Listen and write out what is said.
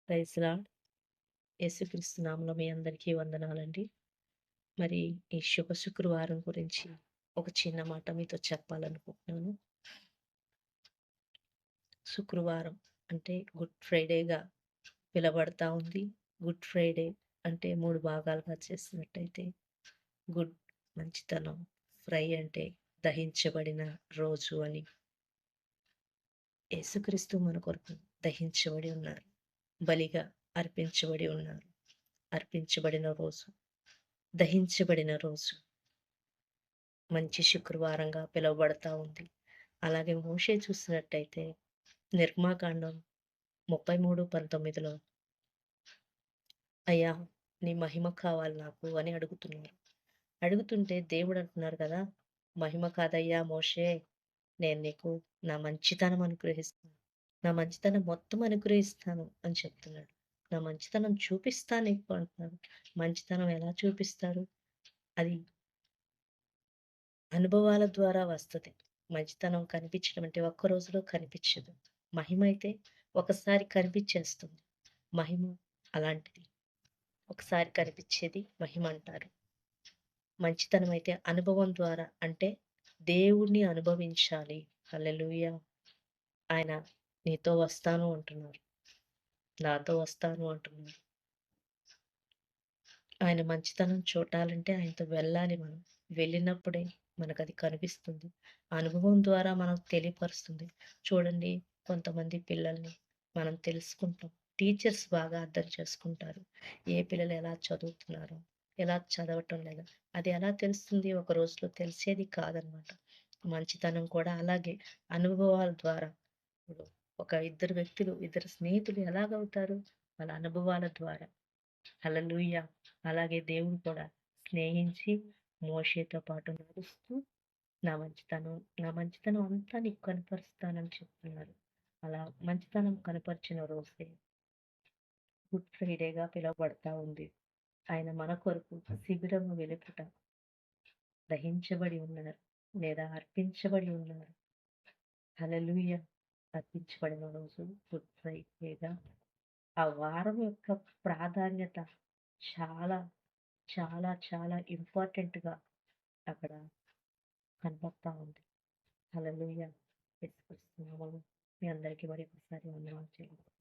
Praise lord. యేసుక్రీస్తు నామములో మీ అందరికీ వందనాలండి. మరి ఈ శుభ శుక్రవారం గురించి ఒక చిన్న మాట మీతో చెప్పాలనుకుంటున్నాను. శుక్రవారం అంటే గుడ్ ఫ్రైడేగా పిలబడతా ఉంది. గుడ్ ఫ్రైడే అంటే 3 భాగాలుగా చేసినట్టయితే గుడ్ మంచితనం, ఫ్రై అంటే దహించబడిన రోజు అని. యేసుక్రీస్తు మన కొరకు దహించబడి ఉన్నారు. బలిగా అర్పించబడి ఉన్నారు. అర్పించబడిన రోజు, దహించబడిన రోజు మంచి శుక్రవారంగా పిలువబడతా ఉంది. అలాగే మోషే చూసినట్టయితే నిర్గమాకాండం 33:19లో అయ్యా! నీ మహిమ కావాలి నాకు అని అడుగుతున్నారు. అడుగుతుంటే దేవుడు అంటున్నారు కదా! మహిమ కాదయ్యా మోషే, నేను నీకు నా మంచితనం అనుగ్రహిస్తాను. నా మంచితనం మొత్తం అనుగ్రహిస్తాను అని చెప్తున్నాడు. నా మంచితనం చూపిస్తా నీకు అంటున్నాడు. మంచితనం ఎలా చూపిస్తారు? అది అనుభవాల ద్వారా వస్తది. మంచితనం కనిపించడం అంటే ఒక్క రోజులో కనిపించదు. మహిమ అయితే ఒకసారి కనిపించేస్తుంది. మహిమ అలాంటిది. ఒకసారి కనిపించేది మహిమ అంటారు. మంచితనం అయితే అనుభవం ద్వారా అంటే దేవుడిని అనుభవించాలి. హల్లెలూయా! ఆయన నీతో వస్తాను అంటున్నారు. నాతో వస్తాను అంటున్నారు. ఆయన మంచితనం చూడాలంటే ఆయనతో వెళ్ళాలి మనం. వెళ్ళినప్పుడే మనకది కనిపిస్తుంది. అనుభవం ద్వారా మనకు తెలియపరుస్తుంది. చూడండి, కొంతమంది పిల్లల్ని మనం తెలుసుకుంటాం. టీచర్స్ బాగా అర్థం చేసుకుంటారు. ఏ పిల్లలు ఎలా చదువుతున్నారో, ఎలా చదవటం లేదా, అది ఎలా తెలుస్తుంది? ఒక రోజులో తెలిసేది కాదనమాట. మంచితనం కూడా అలాగే అనుభవాల ద్వారా. ఇప్పుడు ఒక ఇద్దరు వ్యక్తులు, ఇద్దరు స్నేహితులు ఎలాగవుతారు? వాళ్ళ అనుభవాల ద్వారా. హల్లెలూయా! అలాగే దేవుడు కూడా స్నేహించి మోషేతో పాటు నడుస్తూ నా మంచితనం అంతా నీకు కనపరుస్తానని చెప్తున్నారు. అలా మంచితనం కనపరిచిన రోజే గుడ్ ఫ్రైడేగా పిలువబడతా ఉంది. ఆయన మన కొరకు శిబిరము వెలుపట దహించబడి ఉన్నారు లేదా అర్పించబడి ఉన్నారు. హల్లెలూయా! అర్పించబడిన రోజు గుడ్ ఫ్రైడేగా ఆ వారం యొక్క ప్రాధాన్యత చాలా, చాలా ఇంపార్టెంట్‌గా అక్కడ కనపడతా ఉంది. హల్లెలూయా! యేసుక్రీస్తు నామములో మీ అందరికీ మరి ఒకసారి వందనాలు చెల్లిస్తున్నాను.